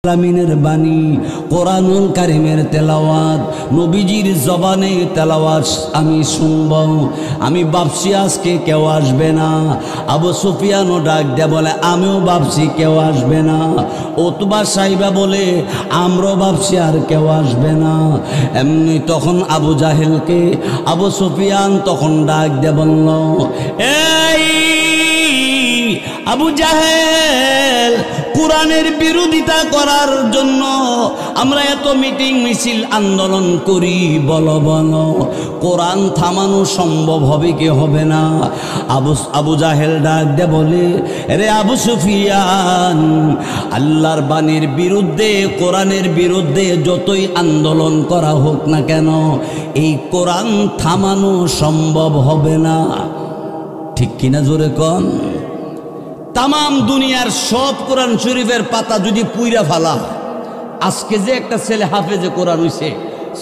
আমিনের বাণী কোরআনুল কারীমের তেলাওয়াত নবীজির জবানে তেলাওয়াত আমি শুনব। আমি ভাবছি আজকে কেউ আসবে না। আবু সুফিয়ানও ডাক দেয়া বলে আমিও ভাবছি কেউ আসবে না। উতবা সাইবা বলে আমরাও ভাবছি আর কেউ আসবে না। এমনি তখন আবু জাহেলকে আবু সুফিয়ান তখন ডাক দেয়া বলল, এই আবু জাহেল, কোরআনের বিরোধিতা করার জন্য আমরা এত মিটিং মিছিল আন্দোলন করি, বলো বলো কোরআন থামানো সম্ভব হবে কি হবে না? আবু জাহেল ডাক দে বলে, রে আবু সুফিয়ান, আল্লাহর বাণীর বিরুদ্ধে কোরআনের বিরুদ্ধে যতই আন্দোলন করা হোক না কেন এই কোরআন থামানো সম্ভব হবে না। ঠিক কিনা জোরে কন? তামাম দুনিয়ার সব কোরআন শরীফের পাতা যদি পুইরা ফালা, আজকে যে একটা ছেলে হাফেজে কোরআন হইছে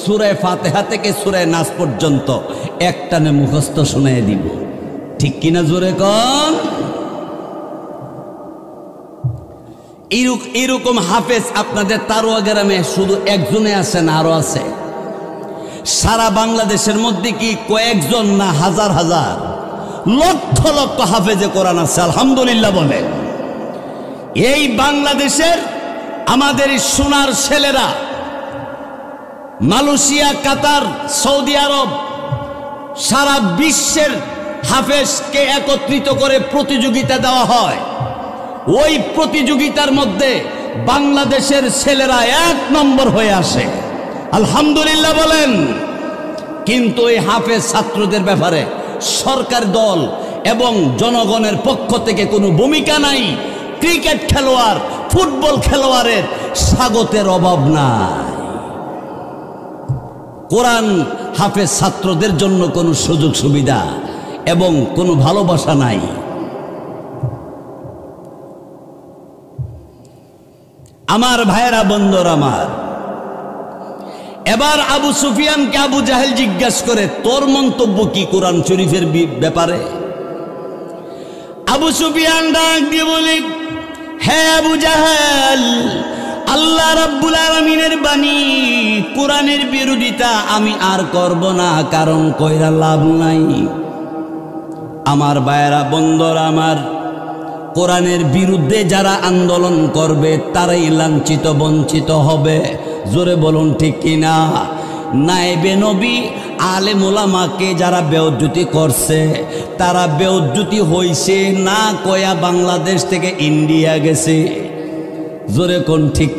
সূরা ফাতিহা থেকে সূরা নাস পর্যন্ত একটানে মুখস্থ শুনিয়ে দিব। ঠিক কিনা জোরে কন? এরকম হাফেজ আপনাদের তারোয়া গ্রামে শুধু একজনে আছে না আরো আছে? সারা বাংলাদেশের মধ্যে কি কয়েকজন না হাজার হাজার লক্ষ লক্ষ হাফেজে কোরআন আছে? আলহামদুলিল্লাহ বলে। এই বাংলাদেশের আমাদের সোনার ছেলেরা মালয়েশিয়া, কাতার, সৌদি আরব, সারা বিশ্বের হাফেজকে একত্রিত করে প্রতিযোগিতা দেওয়া হয়। ওই প্রতিযোগিতার মধ্যে বাংলাদেশের ছেলেরা 1 নম্বর হয়ে আসে। আলহামদুলিল্লাহ বলেন। কিন্তু এই হাফেজ ছাত্রদের ব্যাপারে সরকার দল এবং জনগণের পক্ষ থেকে কোনো ভূমিকা নাই। ক্রিকেট খেলোয়াড়, ফুটবল খেলোয়াড়ের স্বাগতের অভাব নাই। কোরআন হাফেজ ছাত্রদের জন্য কোনো সুযোগ সুবিধা এবং কোনো ভালোবাসা নাই। আমার ভাইয়েরা, বন্ধুরা আমার, এবার আবু সুফিয়ানকে আবু জাহেল জিজ্ঞাসা করে, তোর মন্তব্য কি কোরআন শরীফের ব্যাপারে? আবু সুফিয়ান ডাক দিয়ে বলে, হে আবু জাহেল, আল্লাহ রাব্বুল আলামিনের বাণী কোরআনের বিরোধিতা আমি আর করব না, কারণ কইরা লাভ নাই। আমার ভাইয়েরা, বন্ধুরা আমার, কোরআনের বিরুদ্ধে যারা আন্দোলন করবে তারাই লাঞ্ছিত বঞ্চিত হবে। জোরে বলুন ঠিক কিনা? নায়েবে নবী আলেম ওলামাকে যারা বেউজ্জতি করছে তারা বেউজ্জতি হইছে না কয়া বাংলাদেশ থেকে ইন্ডিয়া গেছে। জোরে কোন ঠিক?